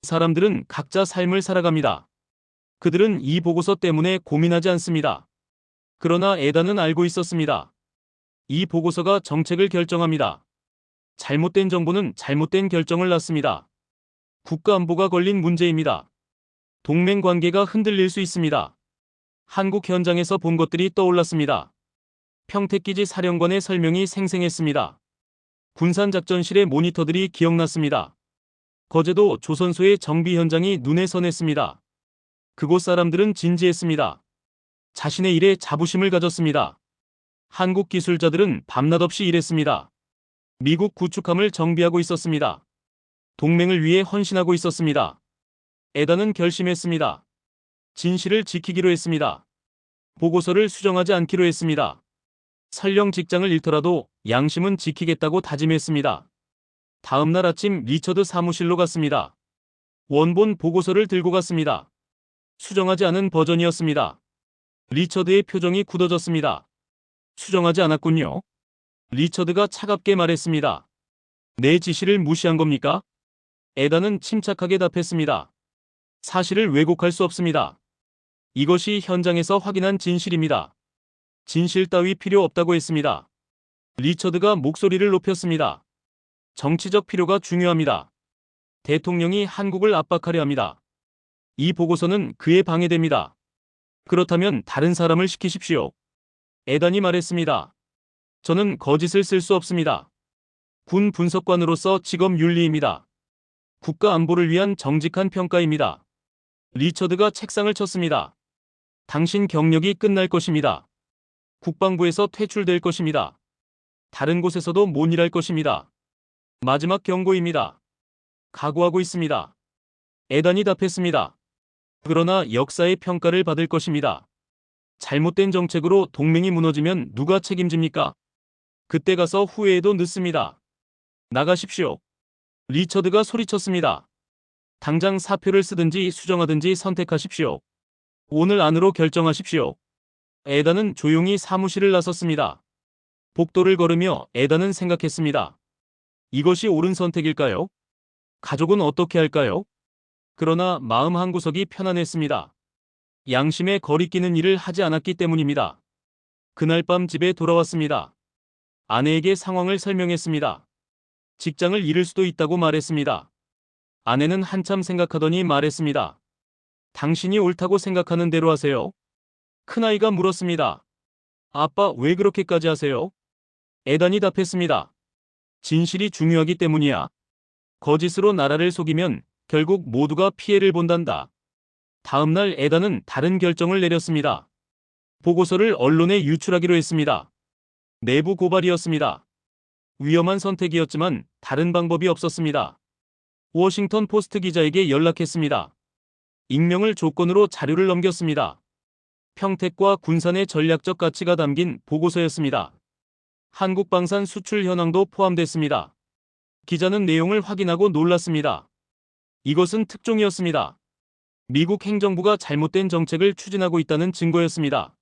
사람들은 각자 삶을 살아갑니다. 그들은 이 보고서 때문에 고민하지 않습니다. 그러나 에단은 알고 있었습니다. 이 보고서가 정책을 결정합니다. 잘못된 정보는 잘못된 결정을 낳습니다. 국가안보가 걸린 문제입니다. 동맹 관계가 흔들릴 수 있습니다. 한국 현장에서 본 것들이 떠올랐습니다. 평택기지 사령관의 설명이 생생했습니다. 군산작전실의 모니터들이 기억났습니다. 거제도 조선소의 정비 현장이 눈에 선했습니다. 그곳 사람들은 진지했습니다. 자신의 일에 자부심을 가졌습니다. 한국 기술자들은 밤낮 없이 일했습니다. 미국 구축함을 정비하고 있었습니다. 동맹을 위해 헌신하고 있었습니다. 에단은 결심했습니다. 진실을 지키기로 했습니다. 보고서를 수정하지 않기로 했습니다. 설령 직장을 잃더라도 양심은 지키겠다고 다짐했습니다. 다음 날 아침 리처드 사무실로 갔습니다. 원본 보고서를 들고 갔습니다. 수정하지 않은 버전이었습니다. 리처드의 표정이 굳어졌습니다. 수정하지 않았군요. 리처드가 차갑게 말했습니다. 내 지시를 무시한 겁니까? 에단은 침착하게 답했습니다. 사실을 왜곡할 수 없습니다. 이것이 현장에서 확인한 진실입니다. 진실 따위 필요 없다고 했습니다. 리처드가 목소리를 높였습니다. 정치적 필요가 중요합니다. 대통령이 한국을 압박하려 합니다. 이 보고서는 그에 방해됩니다. 그렇다면 다른 사람을 시키십시오. 에단이 말했습니다. 저는 거짓을 쓸 수 없습니다. 군 분석관으로서 직업 윤리입니다. 국가 안보를 위한 정직한 평가입니다. 리처드가 책상을 쳤습니다. 당신 경력이 끝날 것입니다. 국방부에서 퇴출될 것입니다. 다른 곳에서도 못 일할 것입니다. 마지막 경고입니다. 각오하고 있습니다. 에단이 답했습니다. 그러나 역사의 평가를 받을 것입니다. 잘못된 정책으로 동맹이 무너지면 누가 책임집니까? 그때 가서 후회해도 늦습니다. 나가십시오. 리처드가 소리쳤습니다. 당장 사표를 쓰든지 수정하든지 선택하십시오. 오늘 안으로 결정하십시오. 에단은 조용히 사무실을 나섰습니다. 복도를 걸으며 에단은 생각했습니다. 이것이 옳은 선택일까요? 가족은 어떻게 할까요? 그러나 마음 한구석이 편안했습니다. 양심에 거리끼는 일을 하지 않았기 때문입니다. 그날 밤 집에 돌아왔습니다. 아내에게 상황을 설명했습니다. 직장을 잃을 수도 있다고 말했습니다. 아내는 한참 생각하더니 말했습니다. 당신이 옳다고 생각하는 대로 하세요. 큰아이가 물었습니다. 아빠, 왜 그렇게까지 하세요? 에단이 답했습니다. 진실이 중요하기 때문이야. 거짓으로 나라를 속이면 결국 모두가 피해를 본단다. 다음 날 에단은 다른 결정을 내렸습니다. 보고서를 언론에 유출하기로 했습니다. 내부 고발이었습니다. 위험한 선택이었지만 다른 방법이 없었습니다. 워싱턴 포스트 기자에게 연락했습니다. 익명을 조건으로 자료를 넘겼습니다. 평택과 군산의 전략적 가치가 담긴 보고서였습니다. 한국 방산 수출 현황도 포함됐습니다. 기자는 내용을 확인하고 놀랐습니다. 이것은 특종이었습니다. 미국 행정부가 잘못된 정책을 추진하고 있다는 증거였습니다.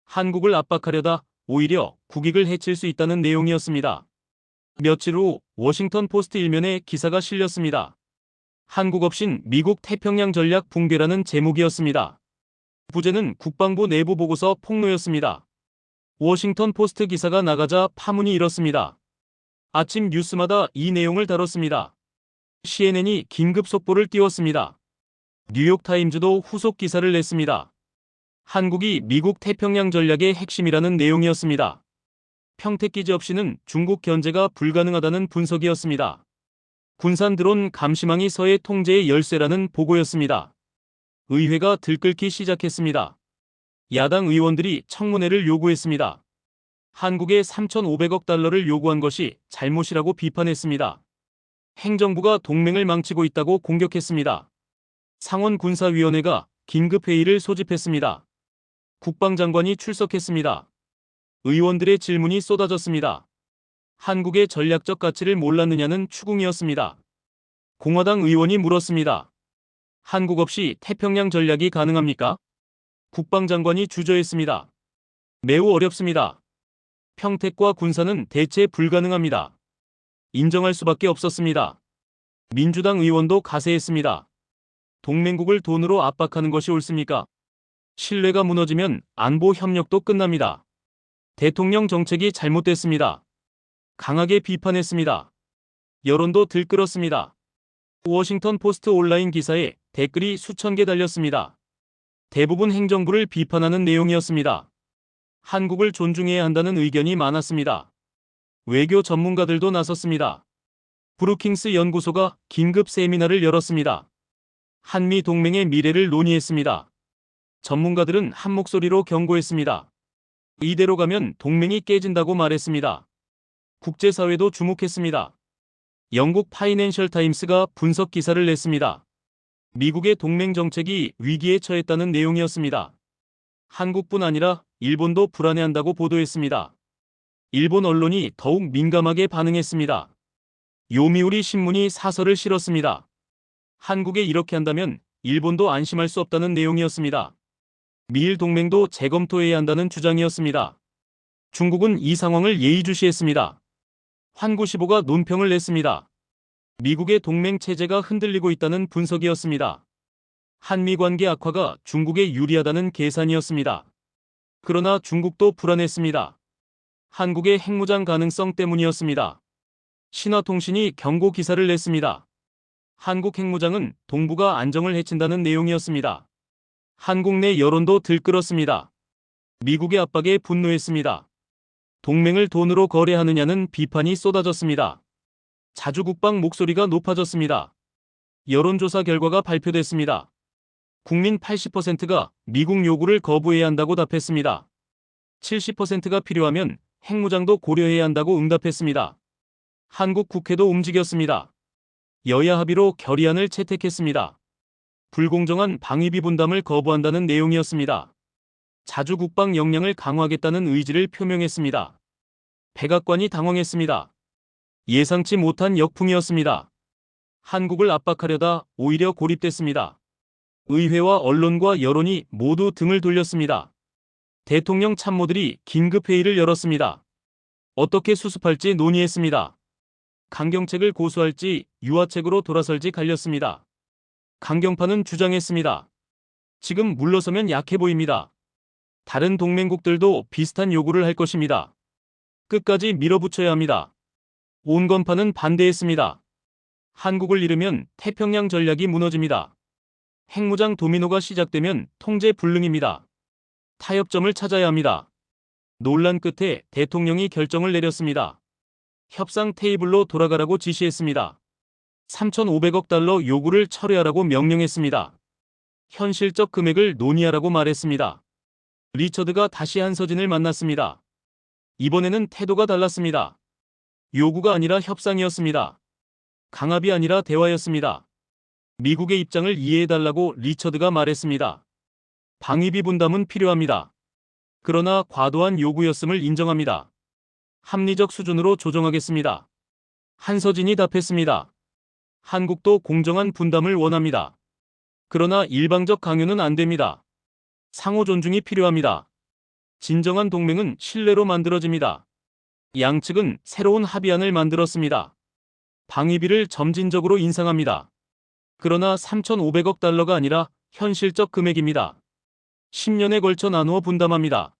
한국을 압박하려다 오히려 국익을 해칠 수 있다는 내용이었습니다. 며칠 후 워싱턴 포스트 일면에 기사가 실렸습니다. 한국 없인 미국 태평양 전략 붕괴라는 제목이었습니다. 부제는 국방부 내부 보고서 폭로였습니다. 워싱턴 포스트 기사가 나가자 파문이 일었습니다. 아침 뉴스마다 이 내용을 다뤘습니다. CNN이 긴급 속보를 띄웠습니다. 뉴욕타임즈도 후속 기사를 냈습니다. 한국이 미국 태평양 전략의 핵심이라는 내용이었습니다. 평택기지 없이는 중국 견제가 불가능하다는 분석이었습니다. 군산 드론 감시망이 서해 통제의 열쇠라는 보고였습니다. 의회가 들끓기 시작했습니다. 야당 의원들이 청문회를 요구했습니다. 한국에 3,500억 달러를 요구한 것이 잘못이라고 비판했습니다. 행정부가 동맹을 망치고 있다고 공격했습니다. 상원군사위원회가 긴급회의를 소집했습니다. 국방장관이 출석했습니다. 의원들의 질문이 쏟아졌습니다. 한국의 전략적 가치를 몰랐느냐는 추궁이었습니다. 공화당 의원이 물었습니다. 한국 없이 태평양 전략이 가능합니까? 국방장관이 주저했습니다. 매우 어렵습니다. 평택과 군산은 대체 불가능합니다. 인정할 수밖에 없었습니다. 민주당 의원도 가세했습니다. 동맹국을 돈으로 압박하는 것이 옳습니까? 신뢰가 무너지면 안보 협력도 끝납니다. 대통령 정책이 잘못됐습니다. 강하게 비판했습니다. 여론도 들끓었습니다. 워싱턴 포스트 온라인 기사에 댓글이 수천 개 달렸습니다. 대부분 행정부를 비판하는 내용이었습니다. 한국을 존중해야 한다는 의견이 많았습니다. 외교 전문가들도 나섰습니다. 브루킹스 연구소가 긴급 세미나를 열었습니다. 한미 동맹의 미래를 논의했습니다. 전문가들은 한 목소리로 경고했습니다. 이대로 가면 동맹이 깨진다고 말했습니다. 국제사회도 주목했습니다. 영국 파이낸셜 타임스가 분석 기사를 냈습니다. 미국의 동맹 정책이 위기에 처했다는 내용이었습니다. 한국뿐 아니라 일본도 불안해한다고 보도했습니다. 일본 언론이 더욱 민감하게 반응했습니다. 요미우리 신문이 사설을 실었습니다. 한국에 이렇게 한다면 일본도 안심할 수 없다는 내용이었습니다. 미일 동맹도 재검토해야 한다는 주장이었습니다. 중국은 이 상황을 예의주시했습니다. 환구시보가 논평을 냈습니다. 미국의 동맹 체제가 흔들리고 있다는 분석이었습니다. 한미 관계 악화가 중국에 유리하다는 계산이었습니다. 그러나 중국도 불안했습니다. 한국의 핵무장 가능성 때문이었습니다. 신화통신이 경고 기사를 냈습니다. 한국 핵무장은 동북아 안정을 해친다는 내용이었습니다. 한국 내 여론도 들끓었습니다. 미국의 압박에 분노했습니다. 동맹을 돈으로 거래하느냐는 비판이 쏟아졌습니다. 자주국방 목소리가 높아졌습니다. 여론조사 결과가 발표됐습니다. 국민 80%가 미국 요구를 거부해야 한다고 답했습니다. 70%가 필요하면 핵무장도 고려해야 한다고 응답했습니다. 한국 국회도 움직였습니다. 여야 합의로 결의안을 채택했습니다. 불공정한 방위비 분담을 거부한다는 내용이었습니다. 자주국방 역량을 강화하겠다는 의지를 표명했습니다. 백악관이 당황했습니다. 예상치 못한 역풍이었습니다. 한국을 압박하려다 오히려 고립됐습니다. 의회와 언론과 여론이 모두 등을 돌렸습니다. 대통령 참모들이 긴급회의를 열었습니다. 어떻게 수습할지 논의했습니다. 강경책을 고수할지 유화책으로 돌아설지 갈렸습니다. 강경파는 주장했습니다. 지금 물러서면 약해 보입니다. 다른 동맹국들도 비슷한 요구를 할 것입니다. 끝까지 밀어붙여야 합니다. 온건파는 반대했습니다. 한국을 잃으면 태평양 전략이 무너집니다. 핵무장 도미노가 시작되면 통제 불능입니다. 타협점을 찾아야 합니다. 논란 끝에 대통령이 결정을 내렸습니다. 협상 테이블로 돌아가라고 지시했습니다. 3,500억 달러 요구를 철회하라고 명령했습니다. 현실적 금액을 논의하라고 말했습니다. 리처드가 다시 한서진을 만났습니다. 이번에는 태도가 달랐습니다. 요구가 아니라 협상이었습니다. 강압이 아니라 대화였습니다. 미국의 입장을 이해해달라고 리처드가 말했습니다. 방위비 분담은 필요합니다. 그러나 과도한 요구였음을 인정합니다. 합리적 수준으로 조정하겠습니다. 한서진이 답했습니다. 한국도 공정한 분담을 원합니다. 그러나 일방적 강요는 안 됩니다. 상호 존중이 필요합니다. 진정한 동맹은 신뢰로 만들어집니다. 양측은 새로운 합의안을 만들었습니다. 방위비를 점진적으로 인상합니다. 그러나 3,500억 달러가 아니라 현실적 금액입니다. 10년에 걸쳐 나누어 분담합니다.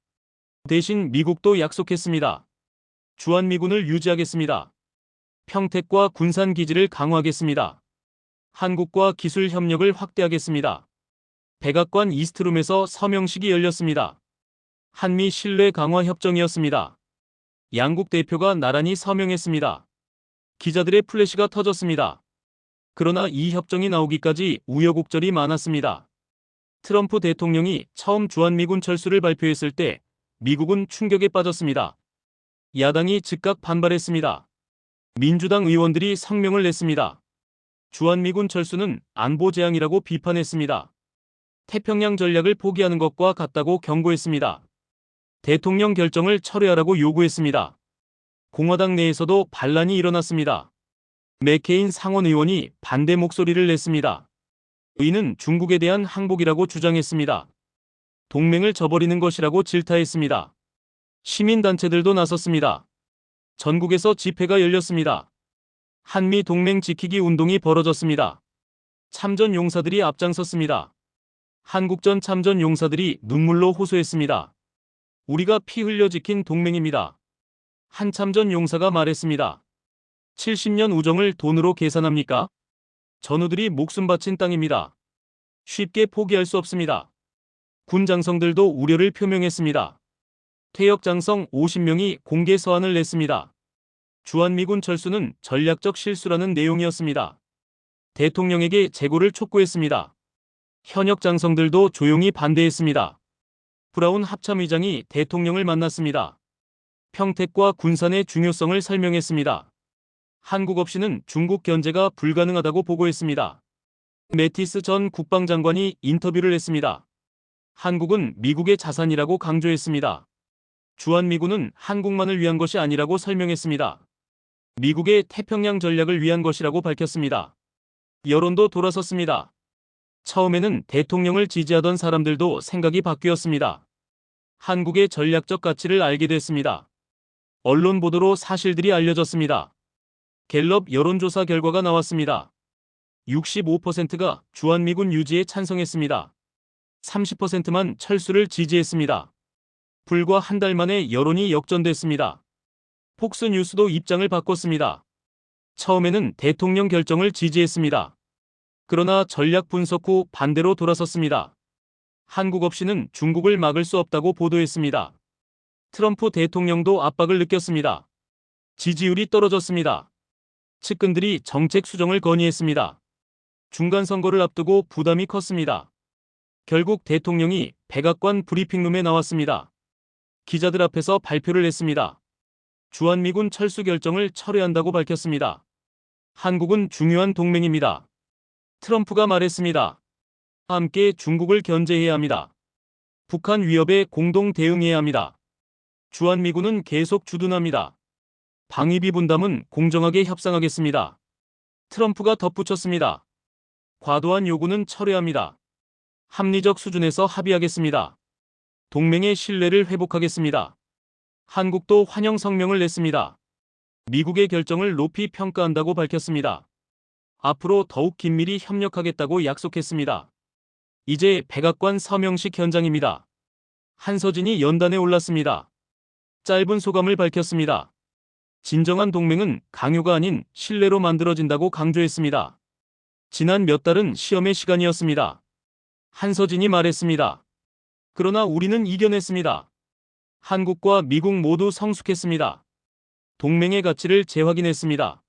대신 미국도 약속했습니다. 주한미군을 유지하겠습니다. 평택과 군산 기지를 강화하겠습니다. 한국과 기술 협력을 확대하겠습니다. 백악관 이스트룸에서 서명식이 열렸습니다. 한미 신뢰 강화 협정이었습니다. 양국 대표가 나란히 서명했습니다. 기자들의 플래시가 터졌습니다. 그러나 이 협정이 나오기까지 우여곡절이 많았습니다. 트럼프 대통령이 처음 주한미군 철수를 발표했을 때 미국은 충격에 빠졌습니다. 야당이 즉각 반발했습니다. 민주당 의원들이 성명을 냈습니다. 주한미군 철수는 안보 재앙이라고 비판했습니다. 태평양 전략을 포기하는 것과 같다고 경고했습니다. 대통령 결정을 철회하라고 요구했습니다. 공화당 내에서도 반란이 일어났습니다. 맥케인 상원 의원이 반대 목소리를 냈습니다. 이는 중국에 대한 항복이라고 주장했습니다. 동맹을 저버리는 것이라고 질타했습니다. 시민단체들도 나섰습니다. 전국에서 집회가 열렸습니다. 한미 동맹 지키기 운동이 벌어졌습니다. 참전 용사들이 앞장섰습니다. 한국전 참전 용사들이 눈물로 호소했습니다. 우리가 피 흘려 지킨 동맹입니다. 한 참전 용사가 말했습니다. 70년 우정을 돈으로 계산합니까? 전우들이 목숨 바친 땅입니다. 쉽게 포기할 수 없습니다. 군 장성들도 우려를 표명했습니다. 퇴역 장성 50명이 공개 서한을 냈습니다. 주한미군 철수는 전략적 실수라는 내용이었습니다. 대통령에게 재고를 촉구했습니다. 현역 장성들도 조용히 반대했습니다. 브라운 합참의장이 대통령을 만났습니다. 평택과 군산의 중요성을 설명했습니다. 한국 없이는 중국 견제가 불가능하다고 보고했습니다. 매티스 전 국방장관이 인터뷰를 했습니다. 한국은 미국의 자산이라고 강조했습니다. 주한미군은 한국만을 위한 것이 아니라고 설명했습니다. 미국의 태평양 전략을 위한 것이라고 밝혔습니다. 여론도 돌아섰습니다. 처음에는 대통령을 지지하던 사람들도 생각이 바뀌었습니다. 한국의 전략적 가치를 알게 됐습니다. 언론 보도로 사실들이 알려졌습니다. 갤럽 여론조사 결과가 나왔습니다. 65%가 주한미군 유지에 찬성했습니다. 30%만 철수를 지지했습니다. 불과 한 달 만에 여론이 역전됐습니다. 폭스뉴스도 입장을 바꿨습니다. 처음에는 대통령 결정을 지지했습니다. 그러나 전략 분석 후 반대로 돌아섰습니다. 한국 없이는 중국을 막을 수 없다고 보도했습니다. 트럼프 대통령도 압박을 느꼈습니다. 지지율이 떨어졌습니다. 측근들이 정책 수정을 건의했습니다. 중간 선거를 앞두고 부담이 컸습니다. 결국 대통령이 백악관 브리핑룸에 나왔습니다. 기자들 앞에서 발표를 했습니다. 주한미군 철수 결정을 철회한다고 밝혔습니다. 한국은 중요한 동맹입니다. 트럼프가 말했습니다. 함께 중국을 견제해야 합니다. 북한 위협에 공동 대응해야 합니다. 주한미군은 계속 주둔합니다. 방위비 분담은 공정하게 협상하겠습니다. 트럼프가 덧붙였습니다. 과도한 요구는 철회합니다. 합리적 수준에서 합의하겠습니다. 동맹의 신뢰를 회복하겠습니다. 한국도 환영 성명을 냈습니다. 미국의 결정을 높이 평가한다고 밝혔습니다. 앞으로 더욱 긴밀히 협력하겠다고 약속했습니다. 이제 백악관 서명식 현장입니다. 한서진이 연단에 올랐습니다. 짧은 소감을 밝혔습니다. 진정한 동맹은 강요가 아닌 신뢰로 만들어진다고 강조했습니다. 지난 몇 달은 시험의 시간이었습니다. 한서진이 말했습니다. 그러나 우리는 이겨냈습니다. 한국과 미국 모두 성숙했습니다. 동맹의 가치를 재확인했습니다.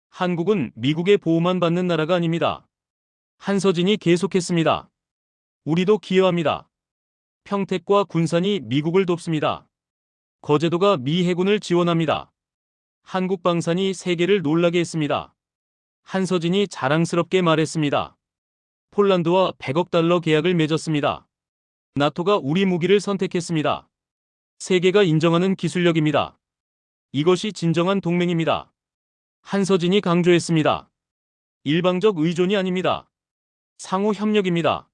한국은 미국의 보호만 받는 나라가 아닙니다. 한서진이 계속했습니다. 우리도 기여합니다. 평택과 군산이 미국을 돕습니다. 거제도가 미 해군을 지원합니다. 한국 방산이 세계를 놀라게 했습니다. 한서진이 자랑스럽게 말했습니다. 폴란드와 100억 달러 계약을 맺었습니다. 나토가 우리 무기를 선택했습니다. 세계가 인정하는 기술력입니다. 이것이 진정한 동맹입니다. 한서진이 강조했습니다. 일방적 의존이 아닙니다. 상호 협력입니다.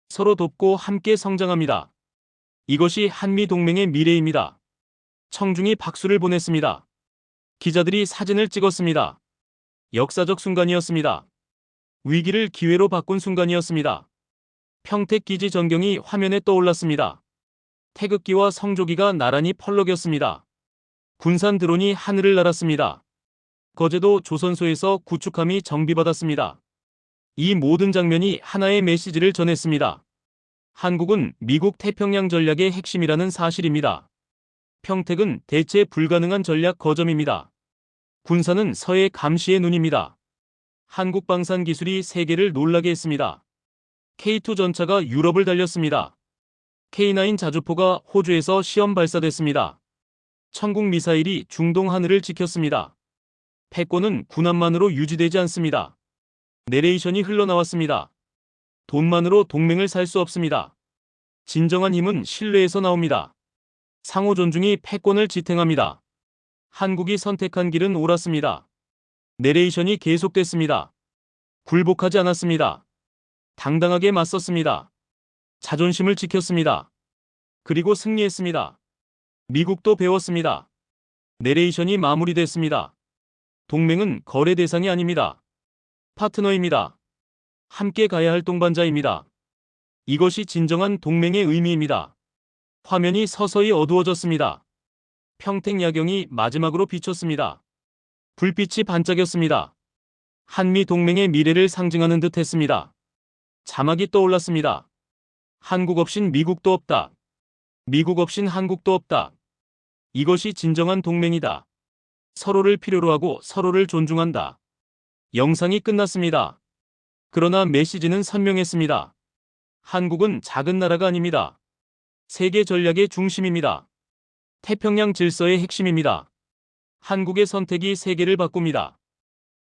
서로 돕고 함께 성장합니다. 이것이 한미 동맹의 미래입니다. 청중이 박수를 보냈습니다. 기자들이 사진을 찍었습니다. 역사적 순간이었습니다. 위기를 기회로 바꾼 순간이었습니다. 평택 기지 전경이 화면에 떠올랐습니다. 태극기와 성조기가 나란히 펄럭였습니다. 군산 드론이 하늘을 날았습니다. 거제도 조선소에서 구축함이 정비받았습니다. 이 모든 장면이 하나의 메시지를 전했습니다. 한국은 미국 태평양 전략의 핵심이라는 사실입니다. 평택은 대체 불가능한 전략 거점입니다. 군산은 서해 감시의 눈입니다. 한국 방산 기술이 세계를 놀라게 했습니다. K2 전차가 유럽을 달렸습니다. K9 자주포가 호주에서 시험 발사됐습니다. 천국 미사일이 중동 하늘을 지켰습니다. 패권은 군함만으로 유지되지 않습니다. 내레이션이 흘러나왔습니다. 돈만으로 동맹을 살 수 없습니다. 진정한 힘은 신뢰에서 나옵니다. 상호 존중이 패권을 지탱합니다. 한국이 선택한 길은 옳았습니다. 내레이션이 계속됐습니다. 굴복하지 않았습니다. 당당하게 맞섰습니다. 자존심을 지켰습니다. 그리고 승리했습니다. 미국도 배웠습니다. 내레이션이 마무리됐습니다. 동맹은 거래 대상이 아닙니다. 파트너입니다. 함께 가야 할 동반자입니다. 이것이 진정한 동맹의 의미입니다. 화면이 서서히 어두워졌습니다. 평택 야경이 마지막으로 비쳤습니다. 불빛이 반짝였습니다. 한미 동맹의 미래를 상징하는 듯 했습니다. 자막이 떠올랐습니다. 한국 없인 미국도 없다. 미국 없인 한국도 없다. 이것이 진정한 동맹이다. 서로를 필요로 하고 서로를 존중한다. 영상이 끝났습니다. 그러나 메시지는 선명했습니다. 한국은 작은 나라가 아닙니다. 세계 전략의 중심입니다. 태평양 질서의 핵심입니다. 한국의 선택이 세계를 바꿉니다.